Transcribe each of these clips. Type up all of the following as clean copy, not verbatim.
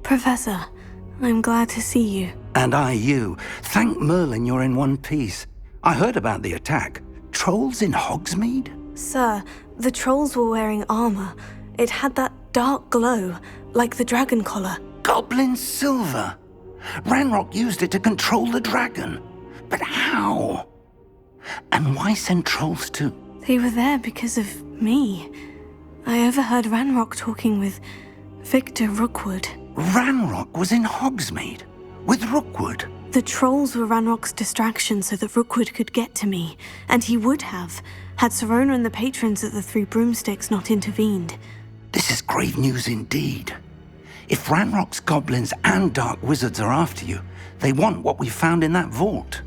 Professor, I'm glad to see you. And I you. Thank Merlin you're in one piece. I heard about the attack. Trolls in Hogsmeade? Sir, the trolls were wearing armor. It had that dark glow, like the dragon collar. Goblin silver! Ranrock used it to control the dragon. But how? And why send trolls to... They were there because of me. I overheard Ranrock talking with Victor Rookwood. Ranrock was in Hogsmeade? With Rookwood? The trolls were Ranrock's distraction so that Rookwood could get to me, and he would have, had Sirona and the patrons at the Three Broomsticks not intervened. This is grave news indeed. If Ranrock's goblins and dark wizards are after you, they want what we found in that vault.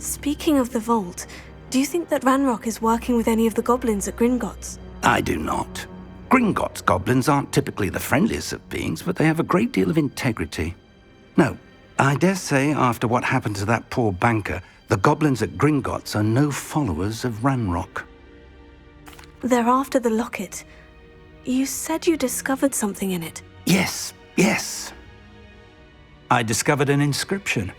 Speaking of the vault, do you think that Ranrock is working with any of the goblins at Gringotts? I do not. Gringotts goblins aren't typically the friendliest of beings, but they have a great deal of integrity. No, I dare say after what happened to that poor banker, the goblins at Gringotts are no followers of Ranrock. They're after the locket. You said you discovered something in it. Yes. I discovered an inscription.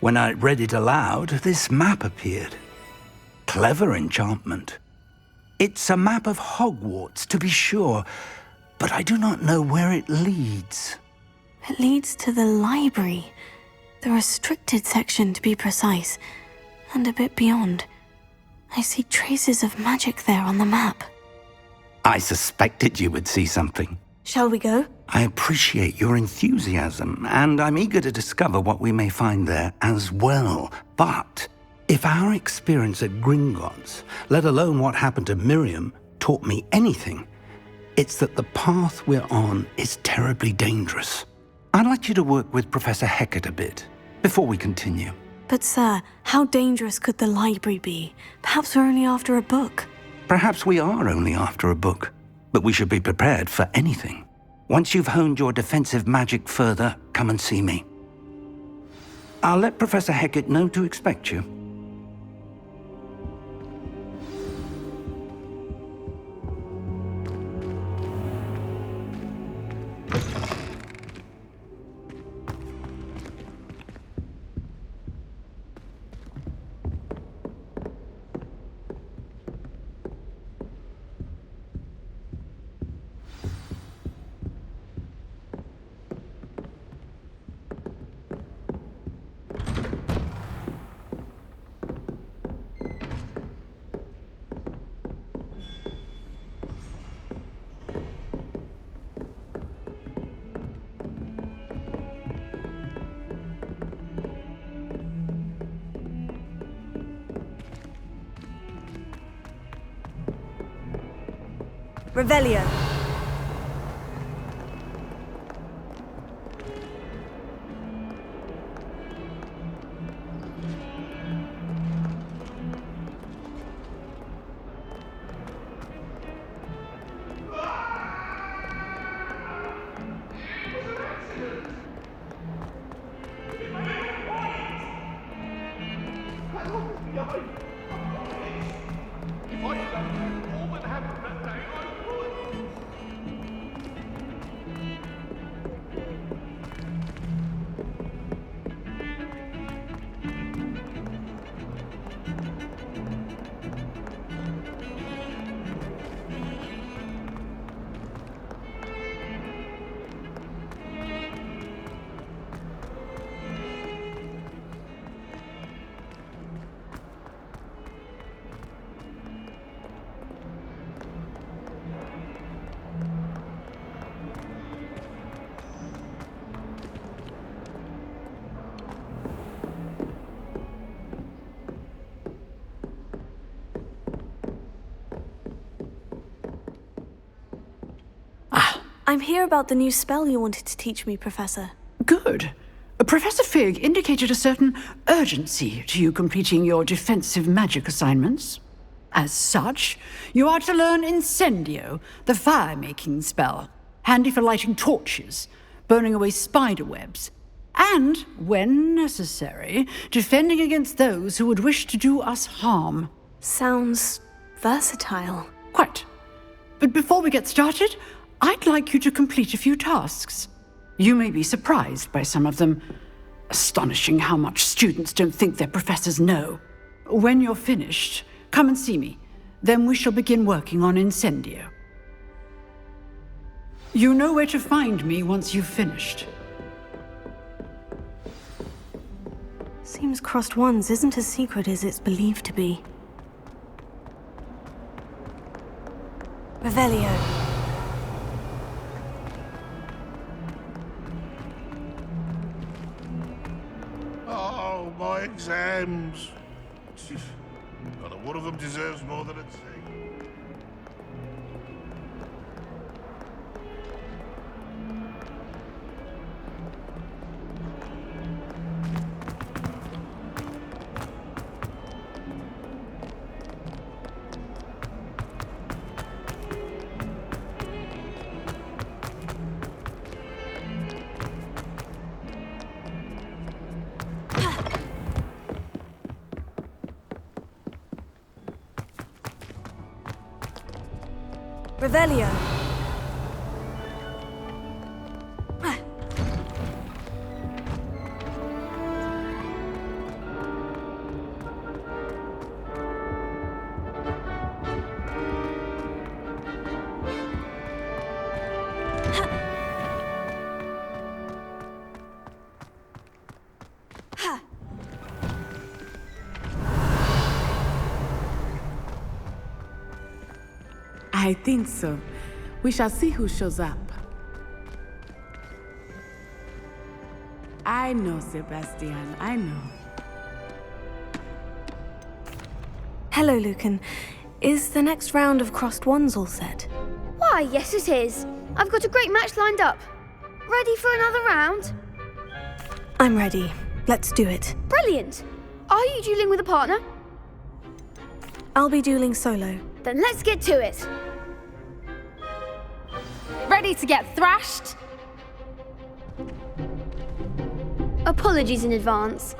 When I read it aloud, this map appeared. Clever enchantment. It's a map of Hogwarts, to be sure, but I do not know where it leads. It leads to the library. The restricted section, to be precise, and a bit beyond. I see traces of magic there on the map. I suspected you would see something. Shall we go? I appreciate your enthusiasm, and I'm eager to discover what we may find there as well. But if our experience at Gringotts, let alone what happened to Miriam, taught me anything, it's that the path we're on is terribly dangerous. I'd like you to work with Professor Hecat a bit before we continue. But sir, how dangerous could the library be? Perhaps we're only after a book. Perhaps we are only after a book, but we should be prepared for anything. Once you've honed your defensive magic further, come and see me. I'll let Professor Hecat know to expect you. Revelio. I'm here about the new spell you wanted to teach me, Professor. Good. Professor Fig indicated a certain urgency to you completing your defensive magic assignments. As such, you are to learn Incendio, the fire-making spell, handy for lighting torches, burning away spider webs, and, when necessary, defending against those who would wish to do us harm. Sounds versatile. Quite. But before we get started, I'd like you to complete a few tasks. You may be surprised by some of them. Astonishing how much students don't think their professors know. When you're finished, come and see me. Then we shall begin working on Incendio. You know where to find me once you've finished. Seems Crossed Wands isn't as secret as it's believed to be. Revelio. Oh, my exams. Not a one of them deserves more than a C. Revelio. I think so. We shall see who shows up. I know, Sebastian, I know. Hello, Lucan. Is the next round of Crossed Wands all set? Why, yes it is. I've got a great match lined up. Ready for another round? I'm ready. Let's do it. Brilliant. Are you dueling with a partner? I'll be dueling solo. Then let's get to it. Ready to get thrashed? Apologies in advance.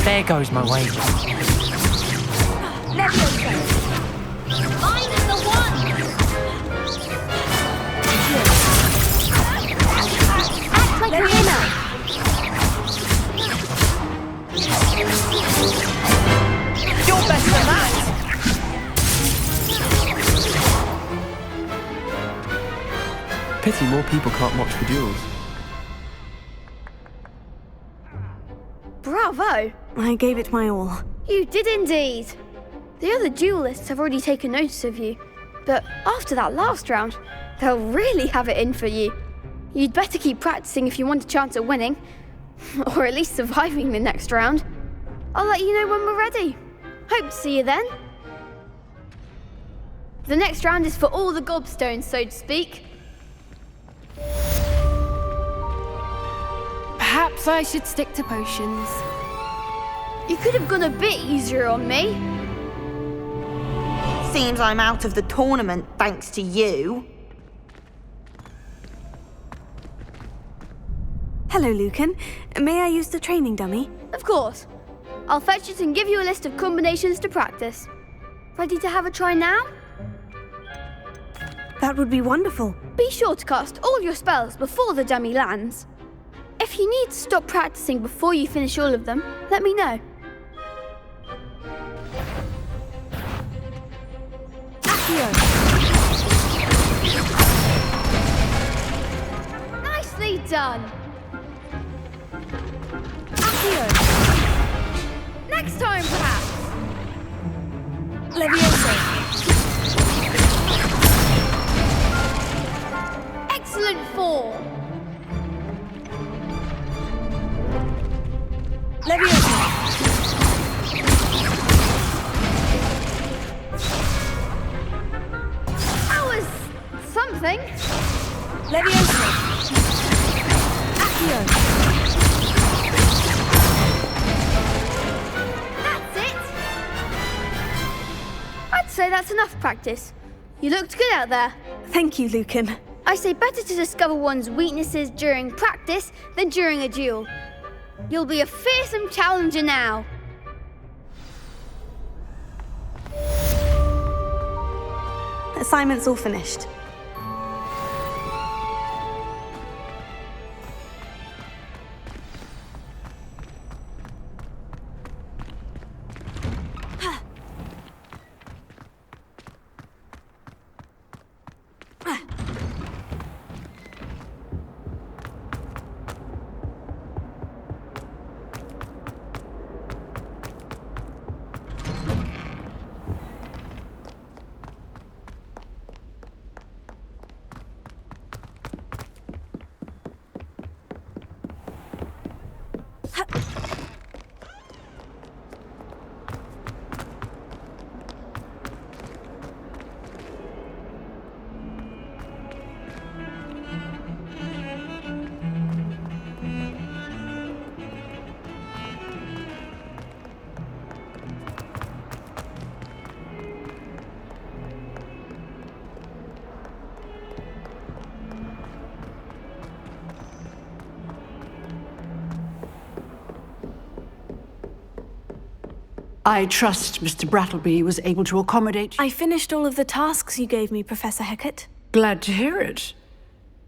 There goes my wager. I'm the one! Act like a winner. You're best at that! Pity more people can't watch the duels. Bravo. I gave it my all. You did indeed. The other duelists have already taken notice of you. But after that last round, they'll really have it in for you. You'd better keep practicing if you want a chance at winning. Or at least surviving the next round. I'll let you know when we're ready. Hope to see you then. The next round is for all the gobstones, so to speak. Perhaps I should stick to potions. You could have gone a bit easier on me. Seems I'm out of the tournament thanks to you. Hello, Lucan. May I use the training dummy? Of course. I'll fetch it and give you a list of combinations to practice. Ready to have a try now? That would be wonderful. Be sure to cast all your spells before the dummy lands. If you need to stop practicing before you finish all of them, let me know. Nicely done. Accio. Next time, perhaps. Leviosa. Excellent form. Leviosa. That was something. Leviosa. Accio. That's it. I'd say that's enough practice. You looked good out there. Thank you, Lucan. I say better to discover one's weaknesses during practice than during a duel. You'll be a fearsome challenger now. Assignment's all finished. I trust Mr. Brattleby was able to accommodate. I finished all of the tasks you gave me, Professor Hecat. Glad to hear it.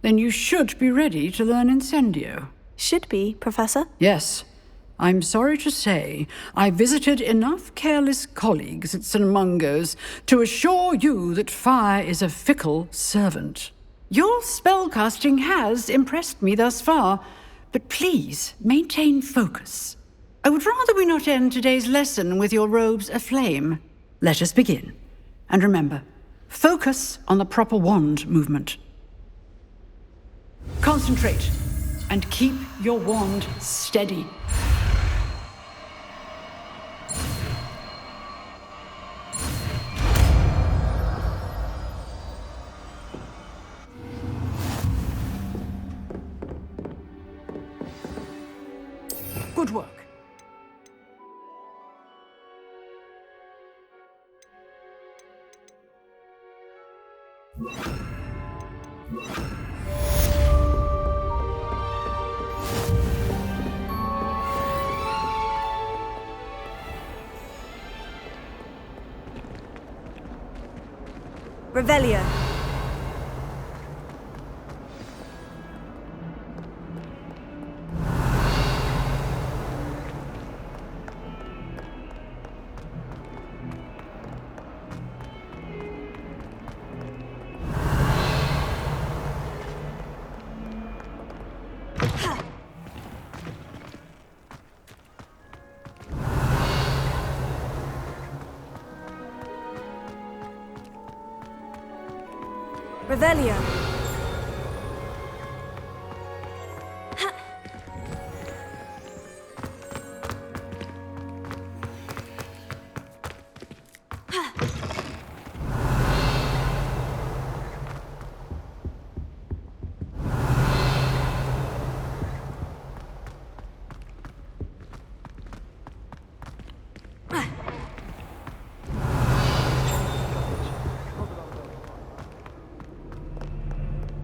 Then you should be ready to learn Incendio. Should be, Professor. Yes. I'm sorry to say, I visited enough careless colleagues at St. Mungo's to assure you that fire is a fickle servant. Your spellcasting has impressed me thus far, but please maintain focus. I would rather we not end today's lesson with your robes aflame. Let us begin. And remember, focus on the proper wand movement. Concentrate and keep your wand steady. Good work. Revelio. Revelio.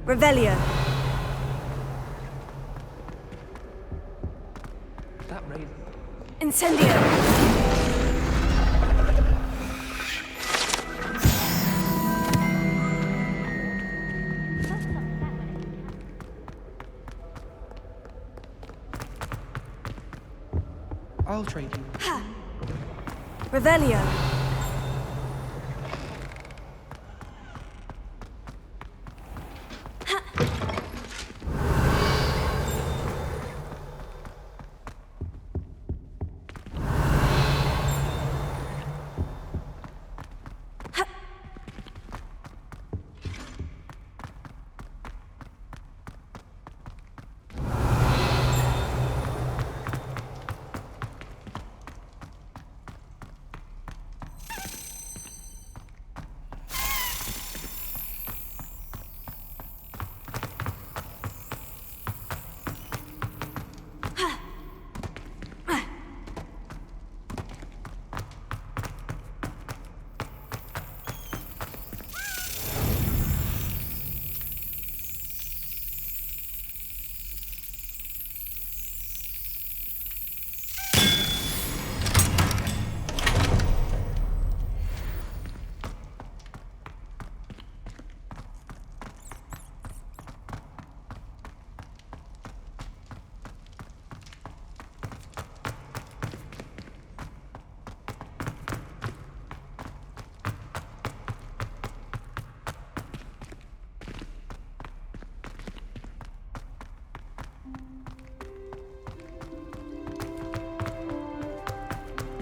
Revelio. That raven. Incendio. I'll trade you. Revelio.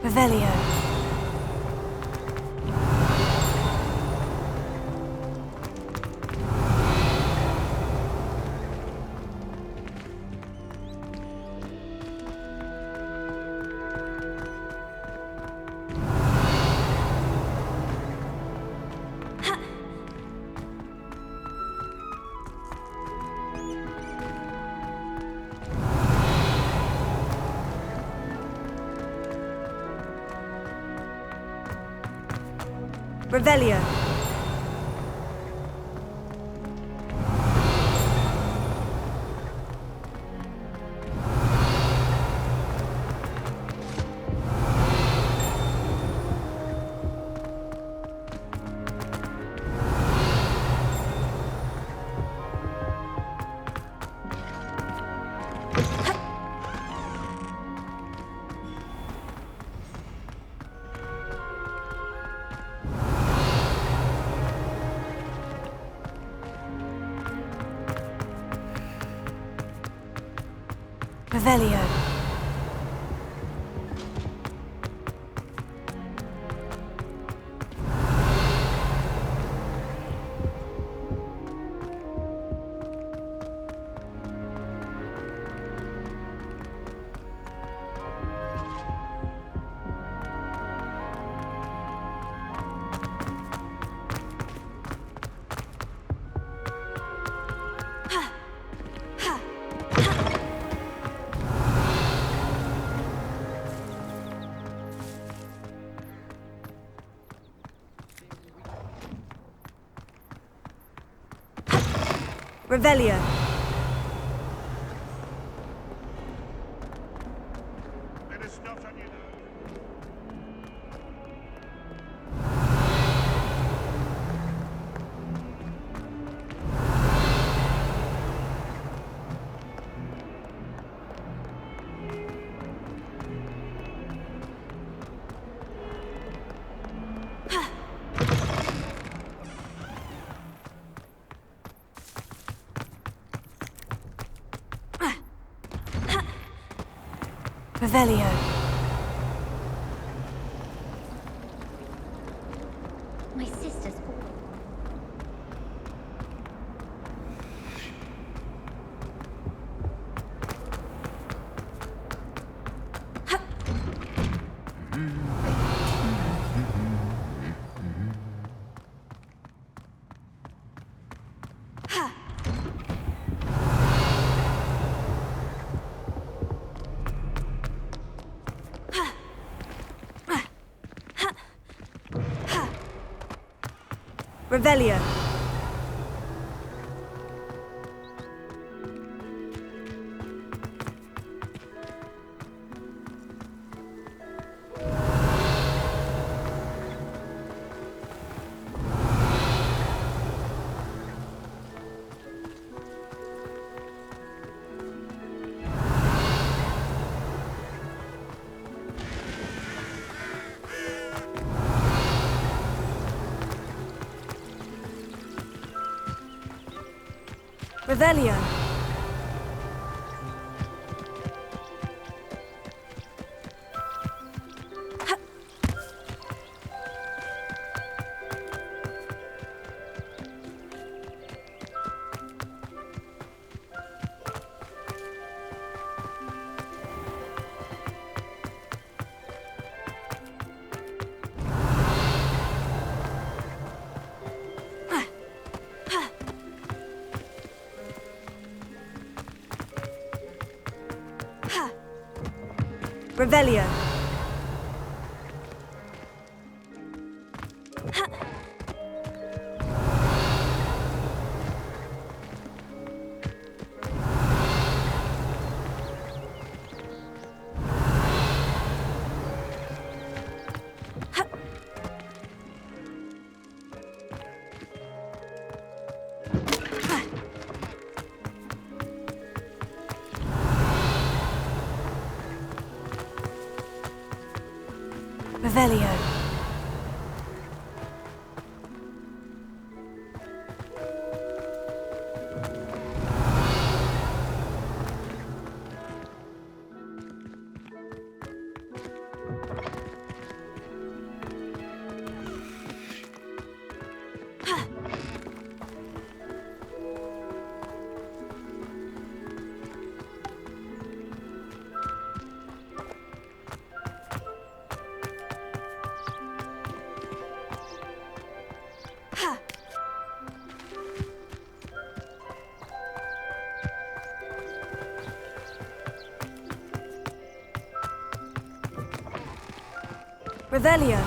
Revelio. Revelio. Revelio. Revelio. Let us not on you now. Revelio. My sister's Revelio. Revelio. Revelio. Revelio. Revelio.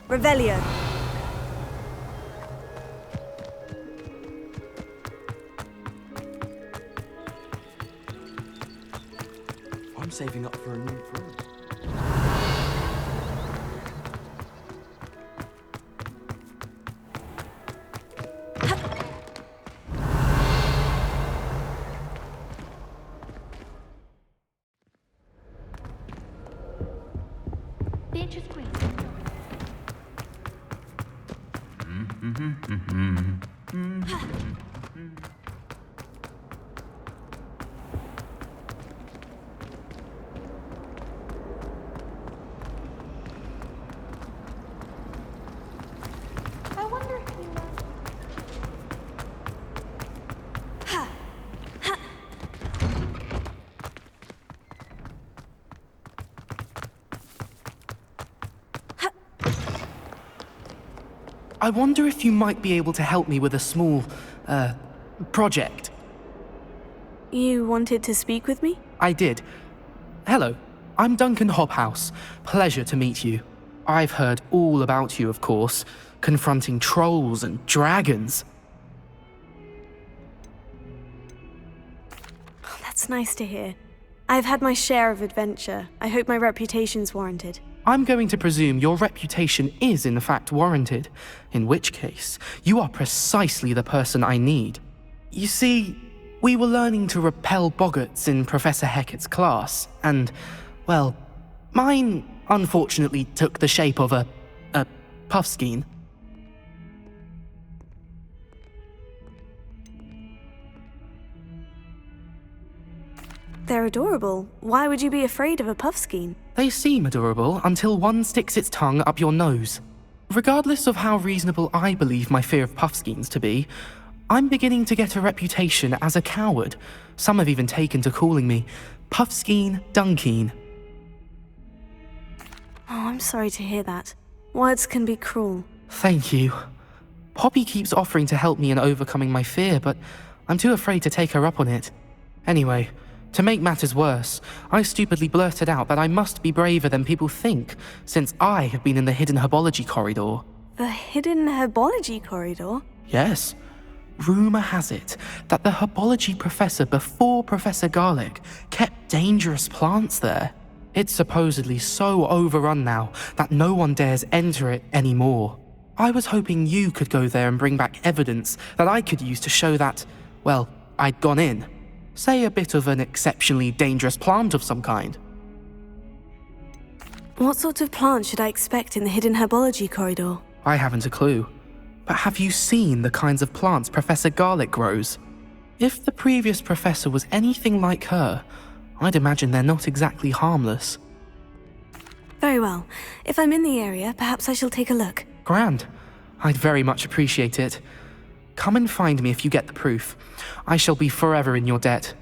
Revelio. I'm saving up for a new broom. Beatrice Green. I wonder if you... I wonder if you might be able to help me with a small, project. You wanted to speak with me? I did. Hello, I'm Duncan Hobhouse. Pleasure to meet you. I've heard all about you, of course, confronting trolls and dragons. Oh, that's nice to hear. I've had my share of adventure. I hope my reputation's warranted. I'm going to presume your reputation is in fact warranted, in which case, you are precisely the person I need. You see, we were learning to repel boggarts in Professor Hecat's class, and, well, mine unfortunately took the shape of a puffskein. They're adorable. Why would you be afraid of a puffskein? They seem adorable until one sticks its tongue up your nose. Regardless of how reasonable I believe my fear of puffskeins to be, I'm beginning to get a reputation as a coward. Some have even taken to calling me Puffskein Dunkeen. Oh, I'm sorry to hear that. Words can be cruel. Thank you. Poppy keeps offering to help me in overcoming my fear, but I'm too afraid to take her up on it. Anyway, to make matters worse, I stupidly blurted out that I must be braver than people think, since I have been in the hidden herbology corridor. The hidden herbology corridor? Yes. Rumour has it that the herbology professor before Professor Garlic kept dangerous plants there. It's supposedly so overrun now that no one dares enter it anymore. I was hoping you could go there and bring back evidence that I could use to show that, well, I'd gone in. Say a bit of an exceptionally dangerous plant of some kind. What sort of plant should I expect in the hidden herbology corridor? I haven't a clue. But have you seen the kinds of plants Professor Garlic grows? If the previous professor was anything like her, I'd imagine they're not exactly harmless. Very well. If I'm in the area, perhaps I shall take a look. Grand. I'd very much appreciate it. Come and find me if you get the proof. I shall be forever in your debt.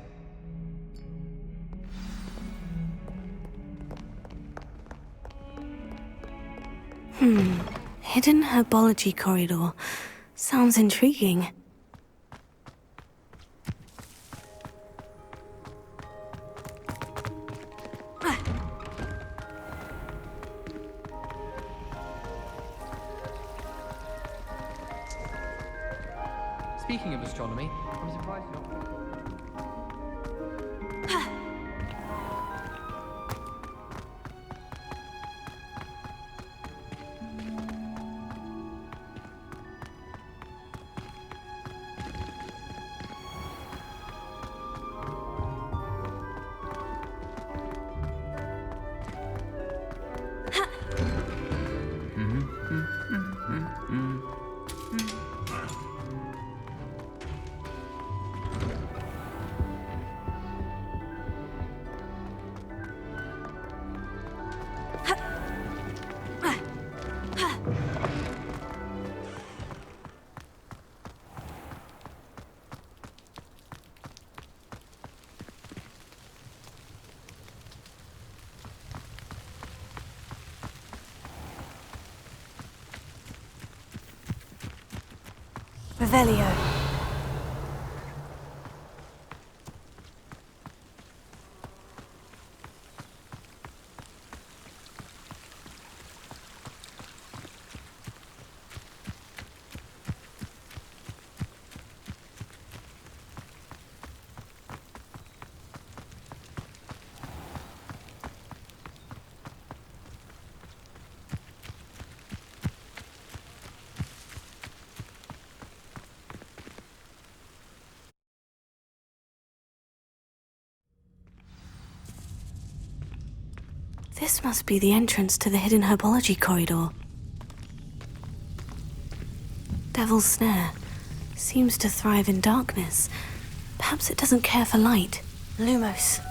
Hidden herbology corridor. Sounds intriguing. Speaking of astronomy, I'm surprised you're not... Revelio. This must be the entrance to the hidden herbology corridor. Devil's Snare seems to thrive in darkness. Perhaps it doesn't care for light. Lumos.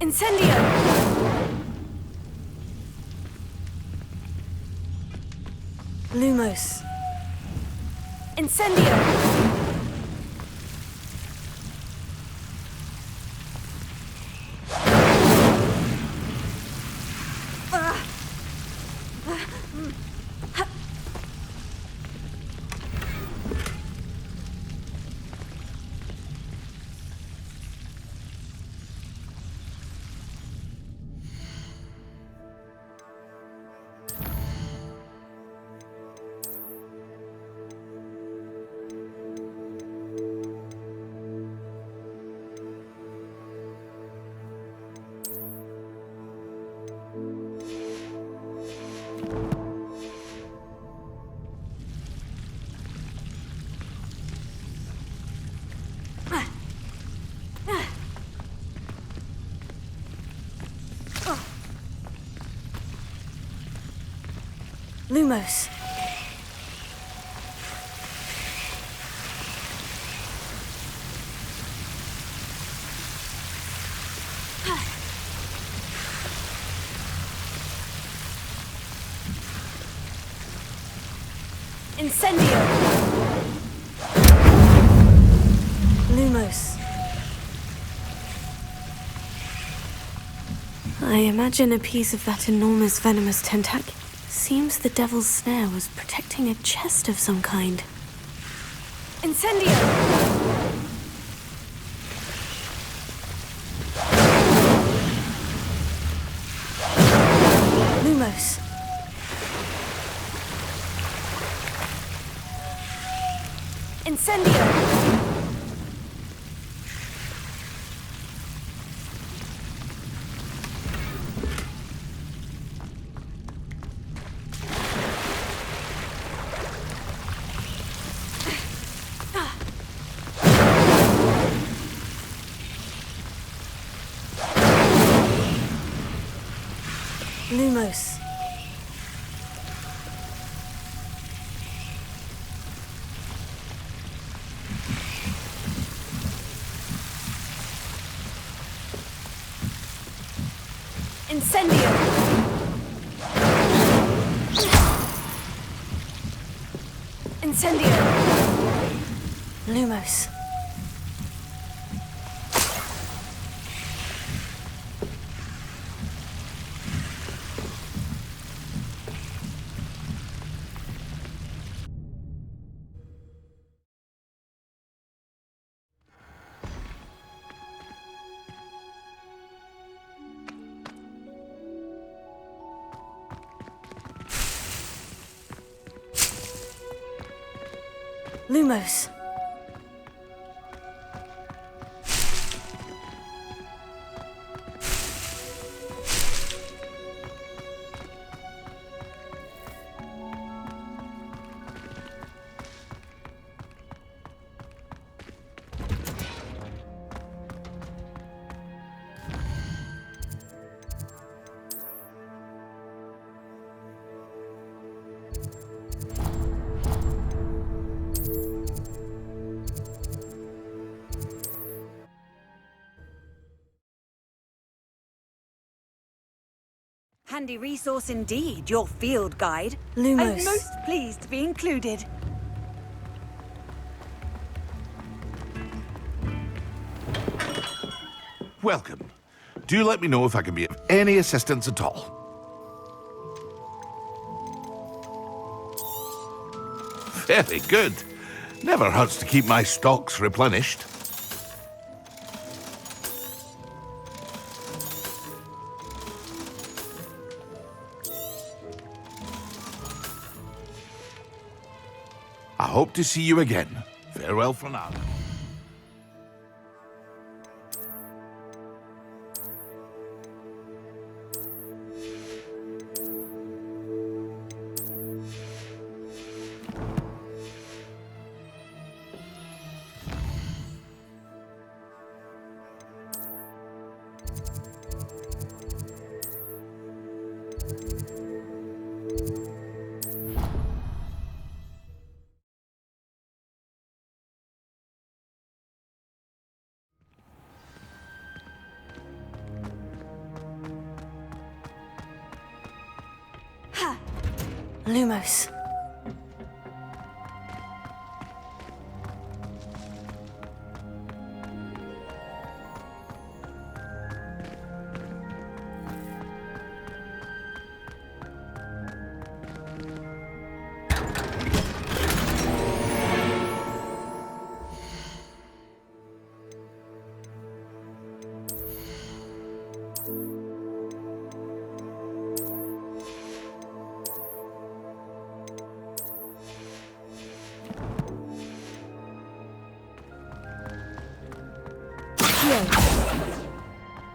Incendio! Lumos. Incendio! Lumos. Incendio! Lumos. I imagine a piece of that enormous venomous tentacle. Seems the Devil's Snare was protecting a chest of some kind. Incendio! Lumos. Incendio! Lumos. Incendio! Incendio! Lumos. Lumos. Handy resource indeed, your field guide. Lumos. I'm most pleased to be included. Welcome. Do let me know if I can be of any assistance at all. Very good. Never hurts to keep my stocks replenished. I hope to see you again. Farewell for now. Lumos.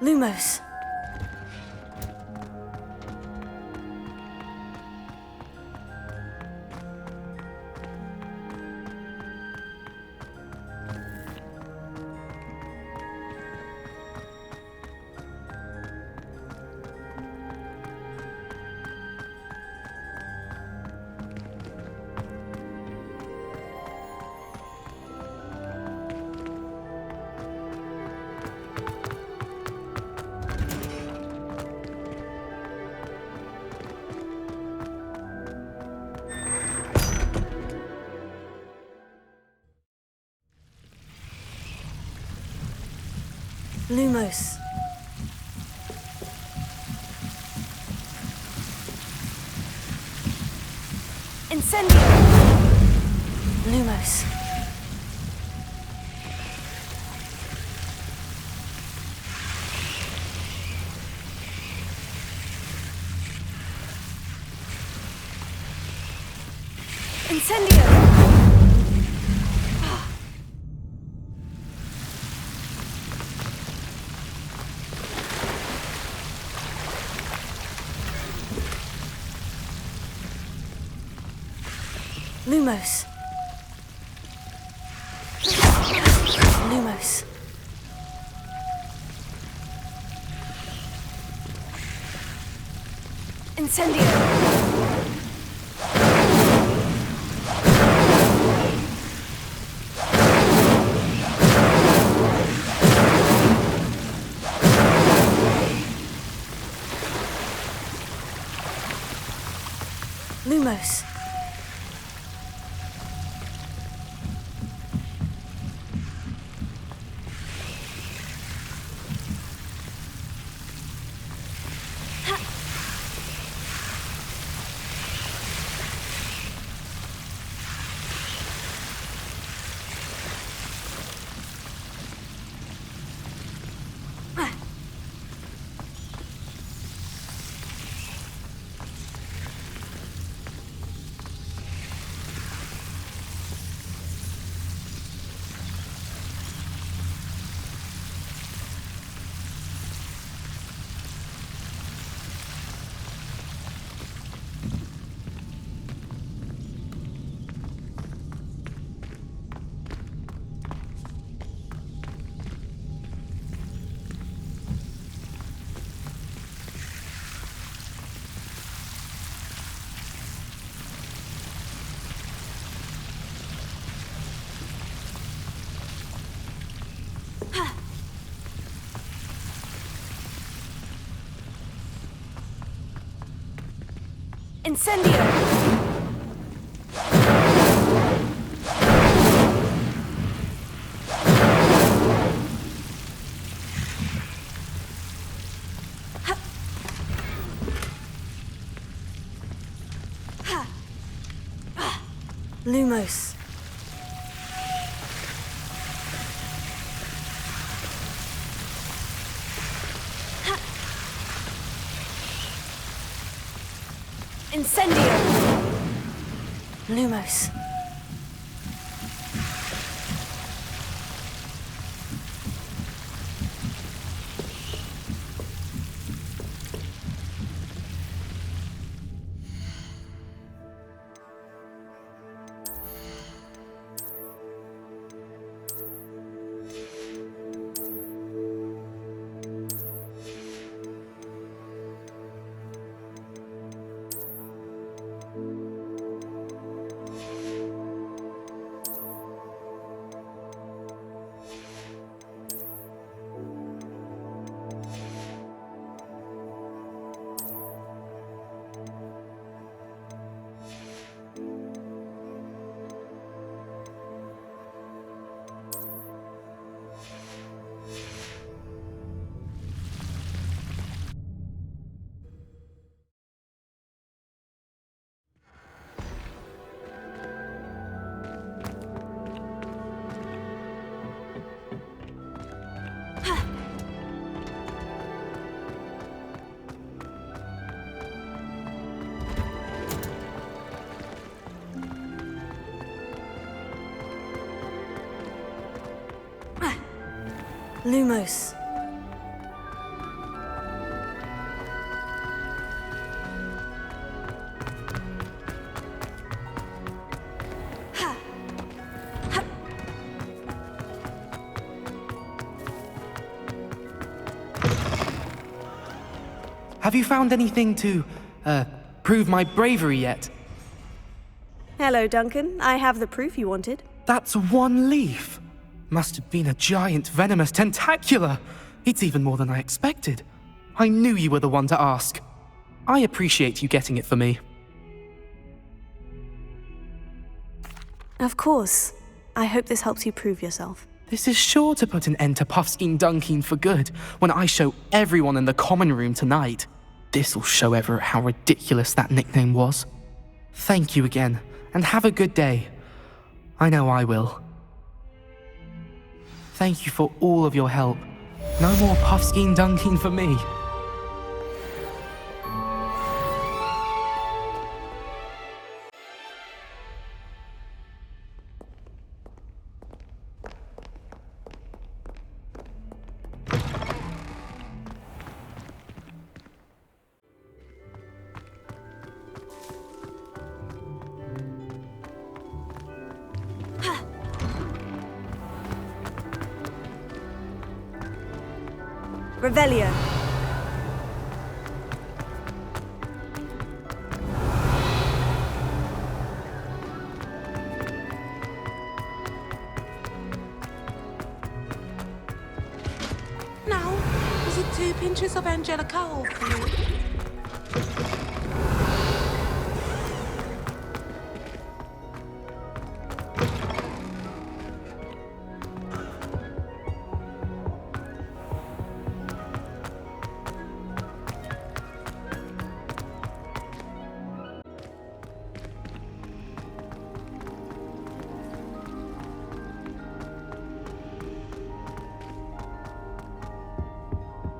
Lumos. Lumos. Incendio! Lumos. Incendio! Lumos. Lumos. Incendio! Lumos. Incendio! Lumos. Incendio! Lumos. Lumos. Have you found anything to, prove my bravery yet? Hello, Duncan. I have the proof you wanted. That's one leaf. Must have been a giant venomous tentacula. It's even more than I expected. I knew you were the one to ask. I appreciate you getting it for me. Of course. I hope this helps you prove yourself. This is sure to put an end to Puffskein Dunkeen for good when I show everyone in the common room tonight. This'll show Everett how ridiculous that nickname was. Thank you again, and have a good day. I know I will. Thank you for all of your help. No more Puffskein Dunkeen for me. Revelio. Now, is it 2 pinches of Angelica or 3?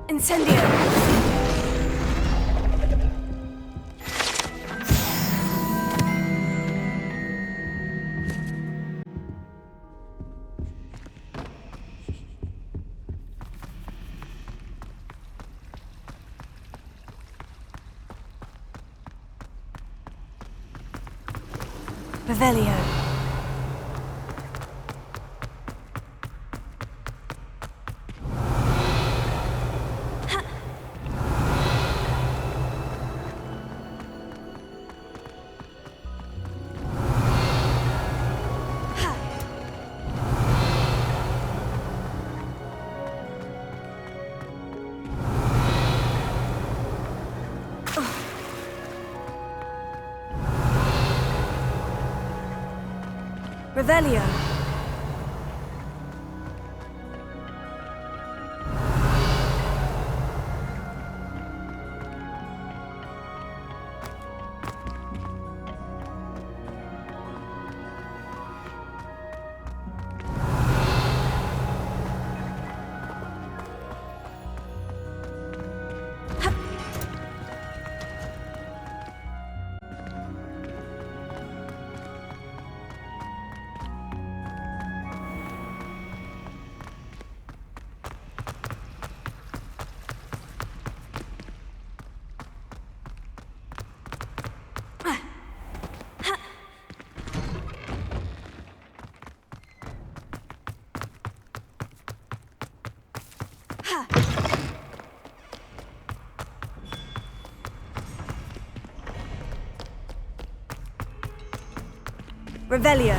Incendio! Revelio. Revelio. Revelio.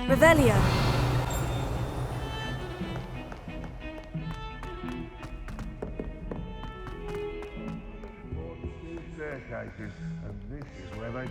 Revelio. Staircases, and this is where they...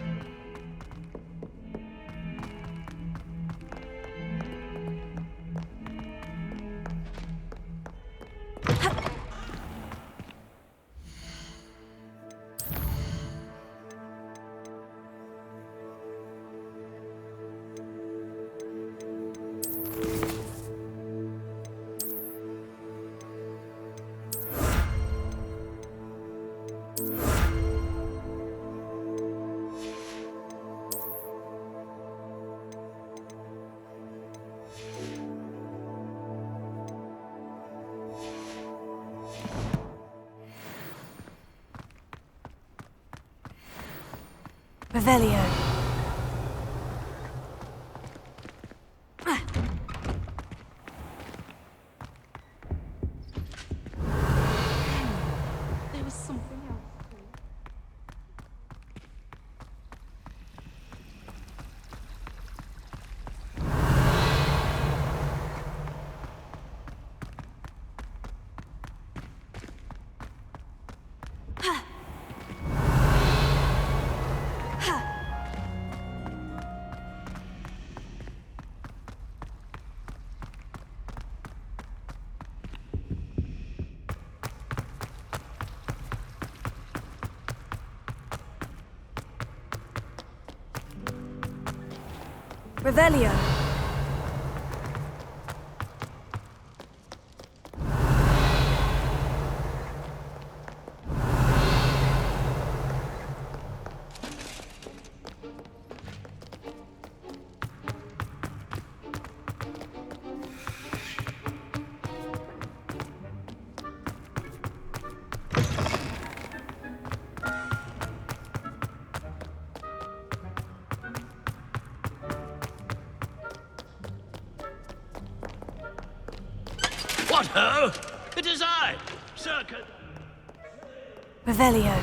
Revelio. There was something else. Revelio. What ho! It is I, Circuit. Revelio.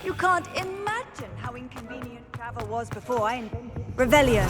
You can't imagine how inconvenient travel was before I invented it. Revelio.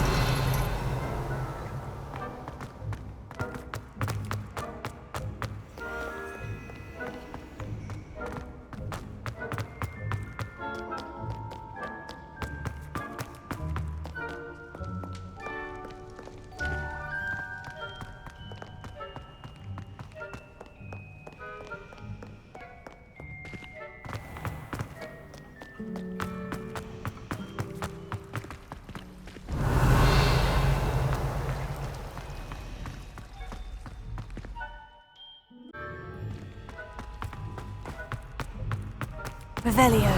Revelio.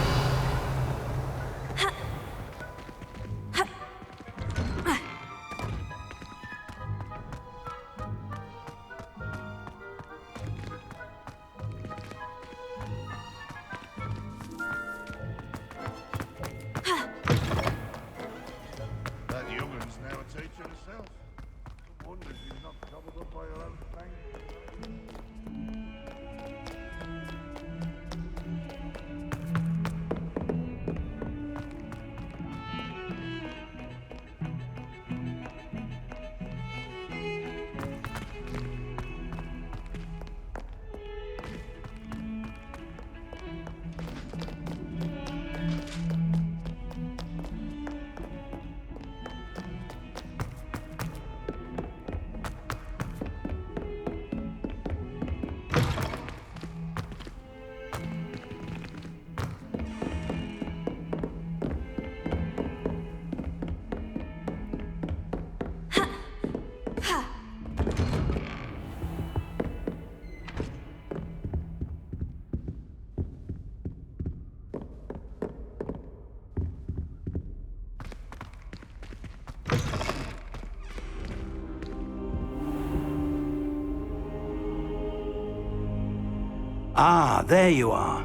Ah, there you are.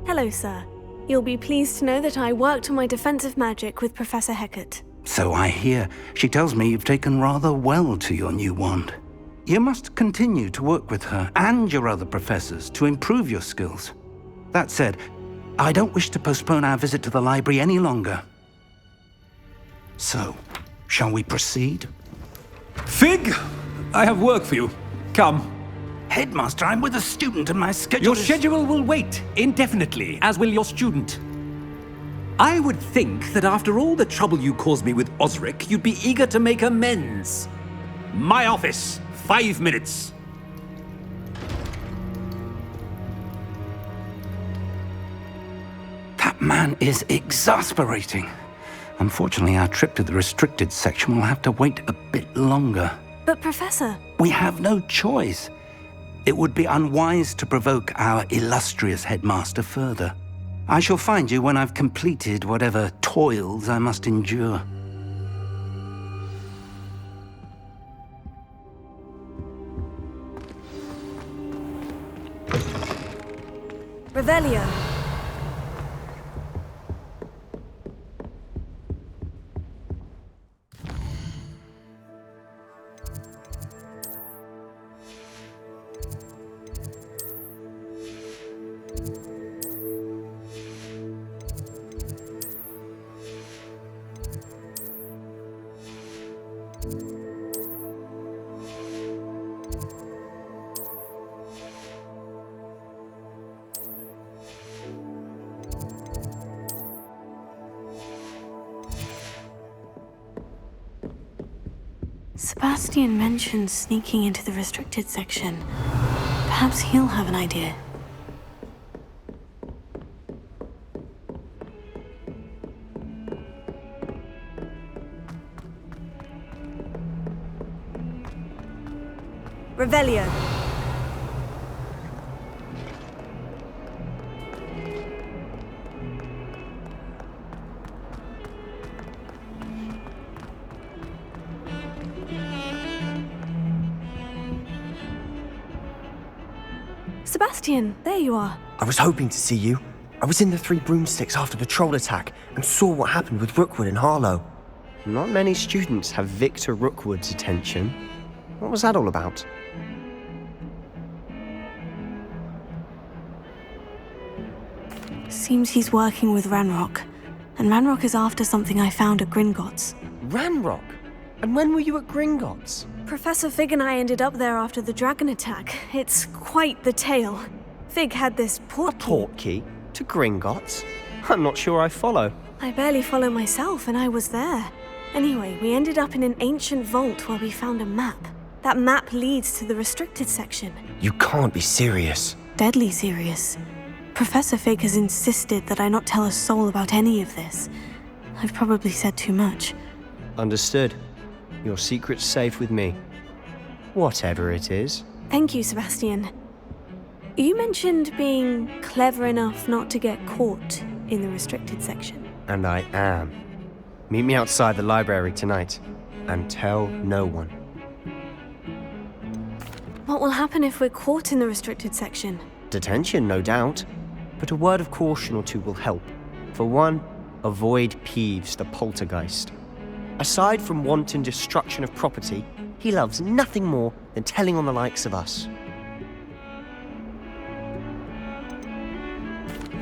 Hello, sir. You'll be pleased to know that I worked on my defensive magic with Professor Hecat. So I hear. She tells me you've taken rather well to your new wand. You must continue to work with her and your other professors to improve your skills. That said, I don't wish to postpone our visit to the library any longer. So, shall we proceed? Fig! I have work for you. Come. Headmaster, I'm with a student and my schedule Your schedule will wait indefinitely, as will your student. I would think that after all the trouble you caused me with Osric, you'd be eager to make amends. My office, 5 minutes. That man is exasperating. Unfortunately, our trip to the restricted section will have to wait a bit longer. But Professor... We have no choice. It would be unwise to provoke our illustrious headmaster further. I shall find you when I've completed whatever toils I must endure. Revelio. Sebastian mentioned sneaking into the restricted section. Perhaps he'll have an idea. Revelio. Sebastian, there you are. I was hoping to see you. I was in the Three Broomsticks after the troll attack and saw what happened with Rookwood and Harlow. Not many students have Victor Rookwood's attention. What was that all about? Seems he's working with Ranrock. And Ranrock is after something I found at Gringotts. Ranrock? And when were you at Gringotts? Professor Fig and I ended up there after the dragon attack. It's quite the tale. Fig had this portkey. A portkey? To Gringotts? I'm not sure I follow. I barely follow myself, and I was there. Anyway, we ended up in an ancient vault where we found a map. That map leads to the restricted section. You can't be serious. Deadly serious. Professor Fig has insisted that I not tell a soul about any of this. I've probably said too much. Understood. Your secret's safe with me. Whatever it is. Thank you, Sebastian. You mentioned being clever enough not to get caught in the restricted section. And I am. Meet me outside the library tonight. And tell no one. What will happen if we're caught in the restricted section? Detention, no doubt. But a word of caution or two will help. For one, avoid Peeves, the poltergeist. Aside from wanton destruction of property, he loves nothing more than telling on the likes of us.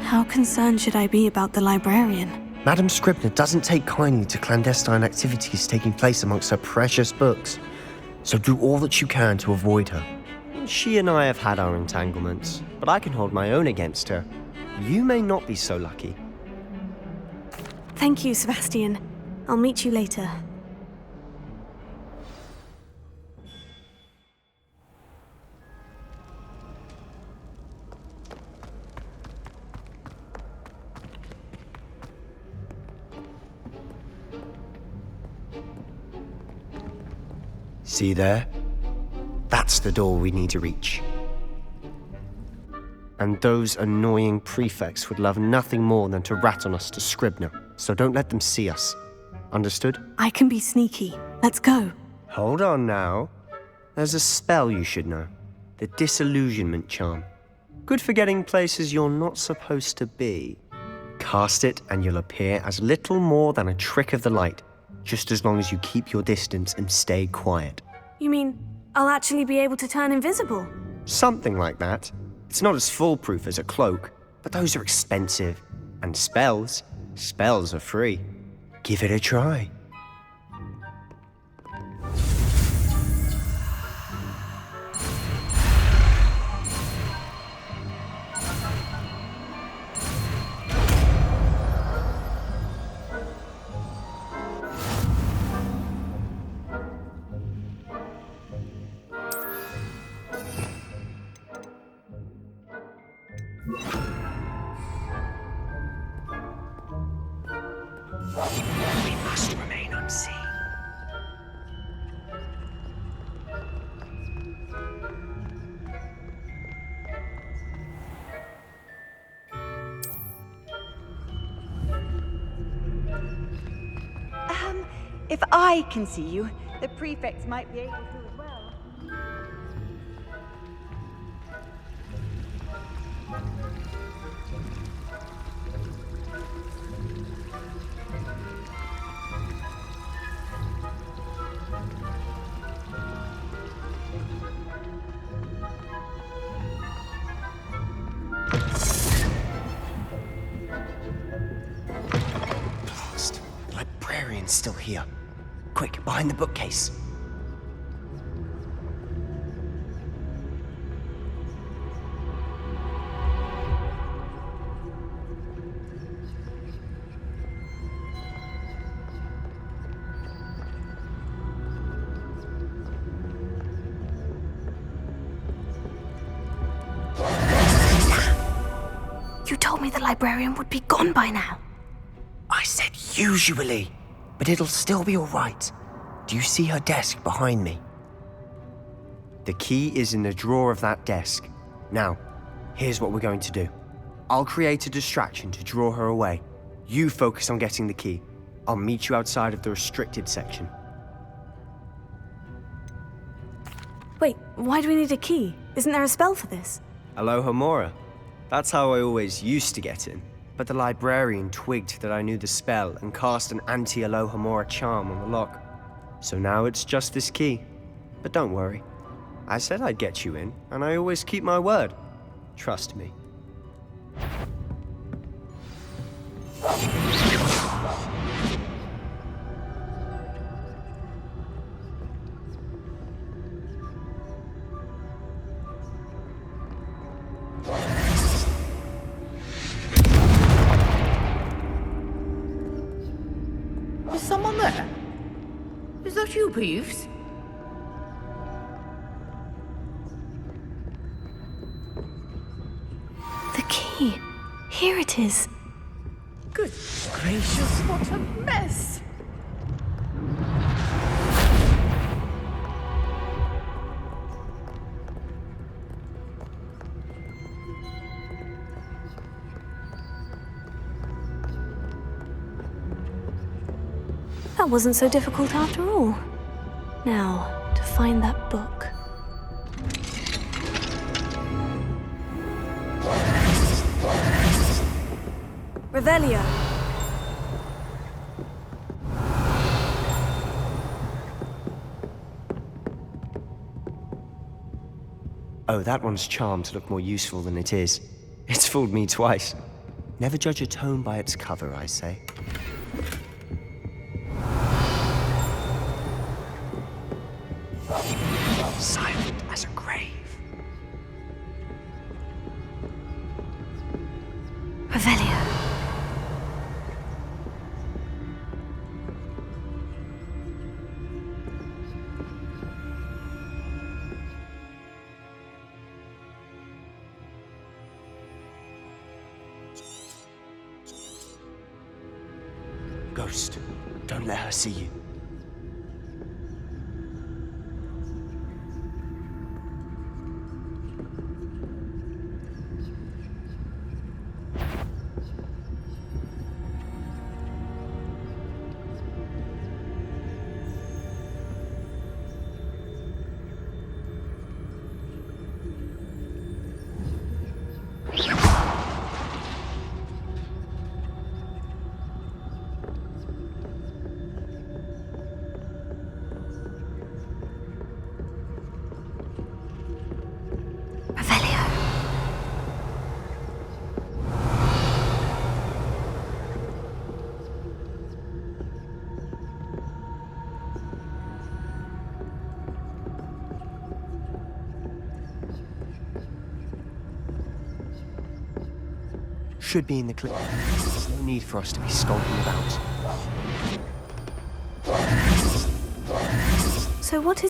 How concerned should I be about the librarian? Madame Scribner doesn't take kindly to clandestine activities taking place amongst her precious books. So do all that you can to avoid her. She and I have had our entanglements, but I can hold my own against her. You may not be so lucky. Thank you, Sebastian. I'll meet you later. See there? That's the door we need to reach. And those annoying prefects would love nothing more than to rat on us to Scribner, so don't let them see us. Understood? I can be sneaky. Let's go. Hold on now. There's a spell you should know. the disillusionment charm. Good for getting places you're not supposed to be. Cast it and you'll appear as little more than a trick of the light, just as long as you keep your distance and stay quiet. You mean I'll actually be able to turn invisible? Something like that. It's not as foolproof as a cloak, but those are expensive. And spells are free. Give it a try. We must remain unseen. If I can see you, the prefects might be able to as well. Blast. The librarian's still here. Quick, behind the bookcase. You told me the librarian would be gone by now. I said usually, but it'll still be all right. Do you see her desk behind me? The key is in the drawer of that desk. Now, here's what we're going to do. I'll create a distraction to draw her away. You focus on getting the key. I'll meet you outside of the restricted section. Wait, why do we need a key? Isn't there a spell for this? Aloha Mora. That's how I always used to get in. But the librarian twigged that I knew the spell and cast an anti-Aloha Mora charm on the lock. So now it's just this key. But don't worry. I said I'd get you in, and I always keep my word. Trust me. Is someone there? Is that you, Peeves? The key. Here it is. Good gracious, what a mess! That wasn't so difficult after all. Now, to find that book. Revelio. Oh, that one's charmed to look more useful than it is. It's fooled me twice. Never judge a tome by its cover, I say. Silent as a grave. Revelio. Ghost, don't let her see you. should be in the clear. There's no need for us to be skulking about. So what is